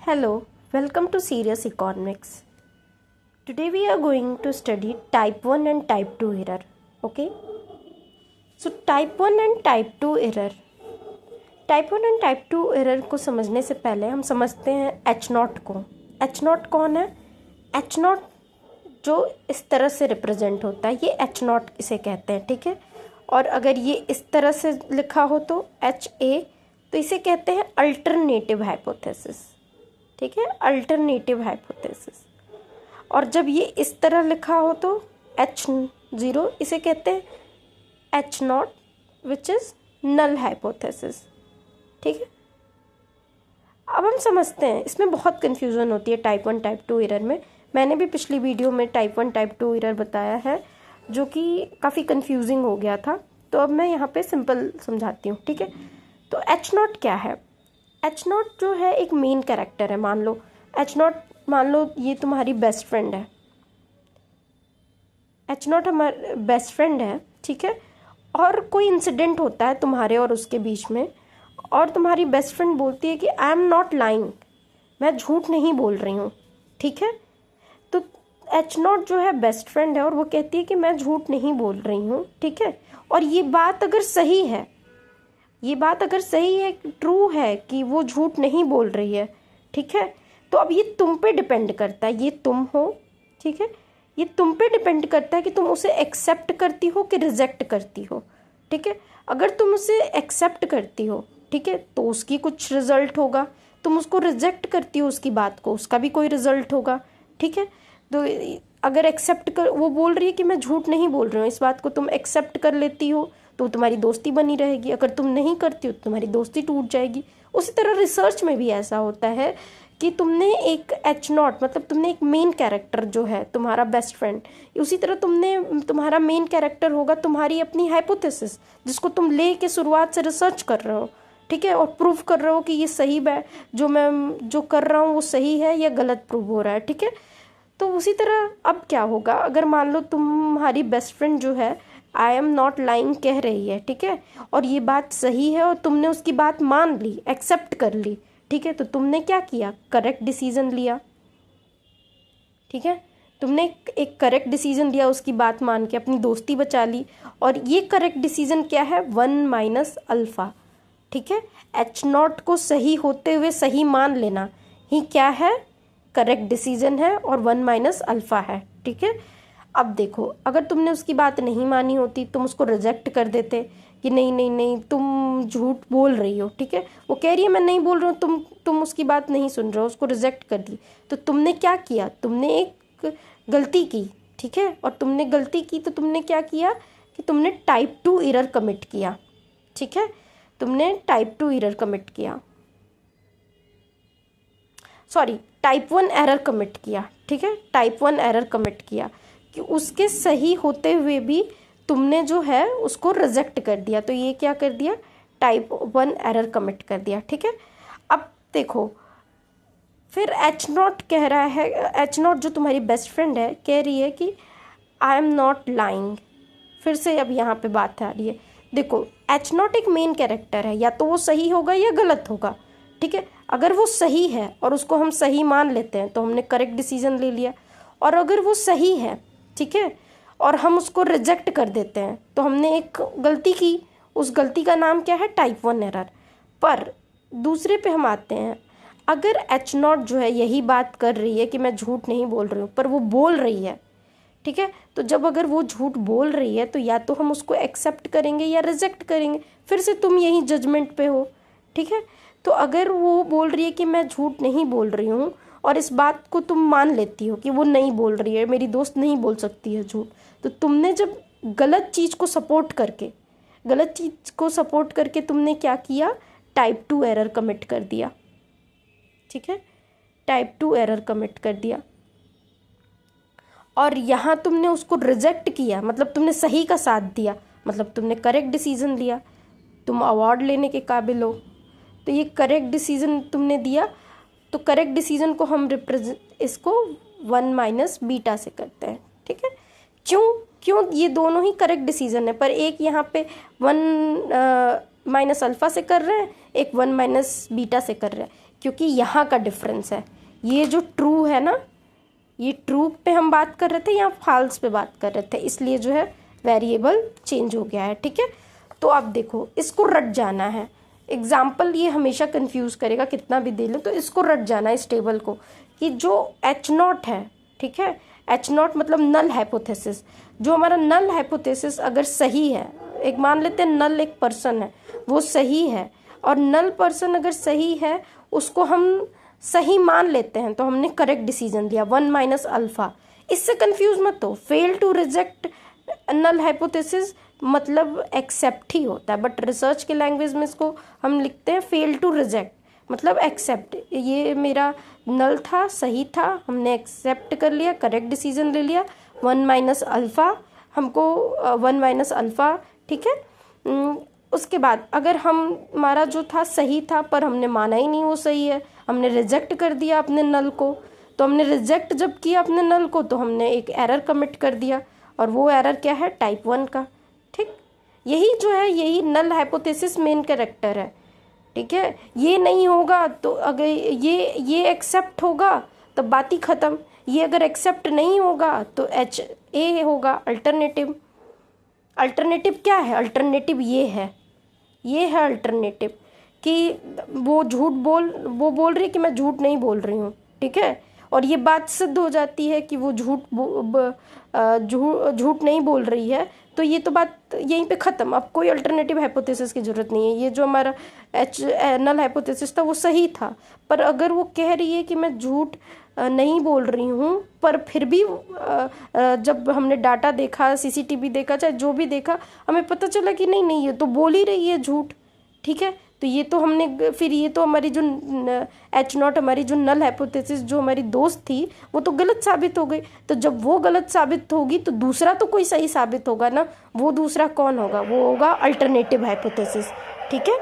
Hello, welcome to Serious Economics. Today we are going to study type 1 and type 2 error. Okay? So type 1 and type 2 error. Type 1 and type 2 error को समझने से पहले हम समझते हैं H0 को. H0 कौन है? H0 जो इस तरह से रिप्रेजेंट होता है ये H0 इसे कहते हैं, ठीक है. और अगर ये इस तरह से लिखा हो तो HA, तो इसे कहते हैं अल्टरनेटिव हाइपोथेसिस, ठीक है, अल्टरनेटिव हाइपोथेसिस. और जब ये इस तरह लिखा हो तो H0, इसे कहते हैं H0 which is null hypothesis, ठीक है. अब हम समझते हैं, इसमें बहुत कन्फ्यूज़न होती है टाइप 1 टाइप 2 एरर में. मैंने भी पिछली वीडियो में टाइप 1 टाइप 2 एरर बताया है जो कि काफ़ी कन्फ्यूजिंग हो गया था, तो अब मैं यहाँ पे सिंपल समझाती हूँ, ठीक है. तो H0 क्या है? H0 जो है एक मेन कैरेक्टर है. मान लो H0, मान लो ये तुम्हारी बेस्ट फ्रेंड है. H0 हमारा बेस्ट फ्रेंड है, ठीक है. और कोई इंसिडेंट होता है तुम्हारे और उसके बीच में, और तुम्हारी बेस्ट फ्रेंड बोलती है कि आई एम नॉट लाइंग, मैं झूठ नहीं बोल रही हूँ, ठीक है. तो H0 जो है बेस्ट फ्रेंड है और वो कहती है कि मैं झूठ नहीं बोल रही हूँ, ठीक है. और ये बात अगर सही है, ये बात अगर सही है, ट्रू है कि वो झूठ नहीं बोल रही है, ठीक है, तो अब ये तुम पे डिपेंड करता है. ये तुम हो, ठीक है, ये तुम पे डिपेंड करता है कि तुम उसे एक्सेप्ट करती हो कि रिजेक्ट करती हो, ठीक है. अगर तुम उसे एक्सेप्ट करती हो, ठीक है, तो उसकी कुछ रिजल्ट होगा. तुम उसको रिजेक्ट करती हो उसकी बात को, उसका भी कोई रिजल्ट होगा, ठीक है. तो अगर एक्सेप्ट कर, वो बोल रही है कि मैं झूठ नहीं बोल रही हूँ, इस बात को तुम एक्सेप्ट कर लेती हो तो तुम्हारी दोस्ती बनी रहेगी. अगर तुम नहीं करती हो तो तुम्हारी दोस्ती टूट जाएगी. उसी तरह रिसर्च में भी ऐसा होता है कि तुमने एक H0, मतलब तुमने एक मेन कैरेक्टर जो है तुम्हारा बेस्ट फ्रेंड, उसी तरह तुम्हारा मेन कैरेक्टर होगा तुम्हारी अपनी हाइपोथेसिस, जिसको तुम ले के शुरुआत से रिसर्च कर रहे हो, ठीक है, और प्रूव कर रहे हो कि ये सही जो मैं जो कर रहा हूँ वो सही है या गलत प्रूव हो रहा है, ठीक है. तो उसी तरह अब क्या होगा, अगर मान लो तुम्हारी बेस्ट फ्रेंड जो है आई एम नॉट लाइंग कह रही है, ठीक है, और ये बात सही है और तुमने उसकी बात मान ली, एक्सेप्ट कर ली, ठीक है, तो तुमने क्या किया, करेक्ट डिसीजन लिया, ठीक है. तुमने एक करेक्ट डिसीजन लिया, उसकी बात मान के अपनी दोस्ती बचा ली. और ये करेक्ट डिसीजन क्या है, 1 माइनस अल्फ़ा, ठीक है. H0 को सही होते हुए सही मान लेना ही क्या है, करेक्ट डिसीजन है और 1 माइनस अल्फ़ा है, ठीक है. अब देखो, अगर तुमने उसकी बात नहीं मानी होती, तुम उसको रिजेक्ट कर देते कि नहीं नहीं नहीं तुम झूठ बोल रही हो, ठीक है, वो कह रही है मैं नहीं बोल रहा हूँ, तुम उसकी बात नहीं सुन रहे हो, उसको रिजेक्ट कर दी, तो तुमने क्या किया, तुमने एक गलती की, ठीक है. और तुमने गलती की तो तुमने क्या किया कि तुमने टाइप 2 एरर कमिट किया, ठीक है, तुमने टाइप 2 एरर कमिट किया, सॉरी टाइप 1 एरर कमिट किया, ठीक है, टाइप 1 एरर कमिट किया कि उसके सही होते हुए भी तुमने जो है उसको रिजेक्ट कर दिया. तो ये क्या कर दिया, टाइप 1 एरर कमिट कर दिया, ठीक है. अब देखो, फिर H0 कह रहा है, H0 जो तुम्हारी बेस्ट फ्रेंड है कह रही है कि आई एम नॉट लाइंग. फिर से अब यहाँ पे बात आ रही है, देखो H0 एक मेन कैरेक्टर है, या तो वो सही होगा या गलत होगा, ठीक है. अगर वो सही है और उसको हम सही मान लेते हैं तो हमने करेक्ट डिसीजन ले लिया. और अगर वो सही है, ठीक है, और हम उसको रिजेक्ट कर देते हैं तो हमने एक गलती की. उस गलती का नाम क्या है, टाइप 1 एरर. पर दूसरे पे हम आते हैं, अगर H0 जो है यही बात कर रही है कि मैं झूठ नहीं बोल रही हूँ, पर वो बोल रही है, ठीक है, तो जब अगर वो झूठ बोल रही है तो या तो हम उसको एक्सेप्ट करेंगे या रिजेक्ट करेंगे. फिर से तुम यही जजमेंट पे हो, ठीक है. तो अगर वो बोल रही है कि मैं झूठ नहीं बोल रही हूँ और इस बात को तुम मान लेती हो कि वो नहीं बोल रही है, मेरी दोस्त नहीं बोल सकती है झूठ, तो तुमने जब गलत चीज़ को सपोर्ट करके तुमने क्या किया, टाइप 2 एरर कमिट कर दिया, ठीक है, टाइप 2 एरर कमिट कर दिया. और यहाँ तुमने उसको रिजेक्ट किया, मतलब तुमने सही का साथ दिया, मतलब तुमने करेक्ट डिसीजन लिया, तुम अवार्ड लेने के काबिल हो. तो ये करेक्ट डिसीजन तुमने दिया, तो करेक्ट डिसीजन को हम इसको 1 माइनस बीटा से करते हैं, ठीक है. क्यों ये दोनों ही करेक्ट डिसीजन है, पर एक यहाँ पे 1 माइनस अल्फ़ा से कर रहे हैं, एक 1 माइनस बीटा से कर रहे हैं. क्योंकि यहाँ का डिफरेंस है। ये जो ट्रू है ना, ये ट्रू पे हम बात कर रहे थे, यहाँ फॉल्स पे बात कर रहे थे, इसलिए जो है वेरिएबल चेंज हो गया है। ठीक है, तो अब देखो इसको रट जाना है। एग्जाम्पल ये हमेशा कंफ्यूज करेगा, कितना भी दे लो तो इसको रट जाना है इस टेबल को, कि जो H0 है, ठीक है, H0 मतलब नल हाइपोथेसिस। जो हमारा नल हाइपोथेसिस अगर सही है, एक मान लेते हैं नल एक पर्सन है, वो सही है, और नल पर्सन अगर सही है उसको हम सही मान लेते हैं, तो हमने करेक्ट डिसीजन लिया, 1 माइनस अल्फा। इससे कंफ्यूज मत हो, fail to reject null hypothesis मतलब एक्सेप्ट ही होता है, बट रिसर्च के लैंग्वेज में इसको हम लिखते हैं फेल टू रिजेक्ट, मतलब एक्सेप्ट। ये मेरा नल था, सही था, हमने एक्सेप्ट कर लिया, करेक्ट डिसीजन ले लिया, 1 माइनस अल्फ़ा हमको 1 माइनस अल्फ़ा। ठीक है, उसके बाद अगर हमारा जो था सही था पर हमने माना ही नहीं वो सही है, हमने रिजेक्ट कर दिया अपने नल को, तो हमने रिजेक्ट जब किया अपने नल को तो हमने एक एरर कमिट कर दिया, और वो एरर क्या है, टाइप 1 का। ठीक, यही जो है, यही नल हाइपोथेसिस मेन कैरेक्टर है। ठीक है, ये नहीं होगा तो अगर ये एक्सेप्ट होगा तब बात ही ख़त्म। ये अगर एक्सेप्ट नहीं होगा तो HA होगा अल्टरनेटिव। अल्टरनेटिव क्या है, अल्टरनेटिव ये है अल्टरनेटिव, कि वो वो बोल रही है कि मैं झूठ नहीं बोल रही हूँ। ठीक है, और ये बात सिद्ध हो जाती है कि वो झूठ नहीं बोल रही है, तो ये तो बात यहीं पे ख़त्म। अब कोई अल्टरनेटिव हाइपोथेसिस की ज़रूरत नहीं है। ये जो हमारा नल हाइपोथेसिस था वो सही था, पर अगर वो कह रही है कि मैं झूठ नहीं बोल रही हूँ, पर फिर भी जब हमने डाटा देखा, CCTV देखा, चाहे जो भी देखा, हमें पता चला कि नहीं ये तो बोल ही रही है झूठ। ठीक है, तो ये तो हमने फिर ये तो हमारी जो H0 हमारी जो नल हाइपोथेसिस जो हमारी दोस्त थी वो तो गलत साबित हो गई। तो जब वो गलत साबित होगी तो दूसरा तो कोई सही साबित होगा ना। वो दूसरा कौन होगा, वो होगा अल्टरनेटिव हाइपोथेसिस। ठीक है।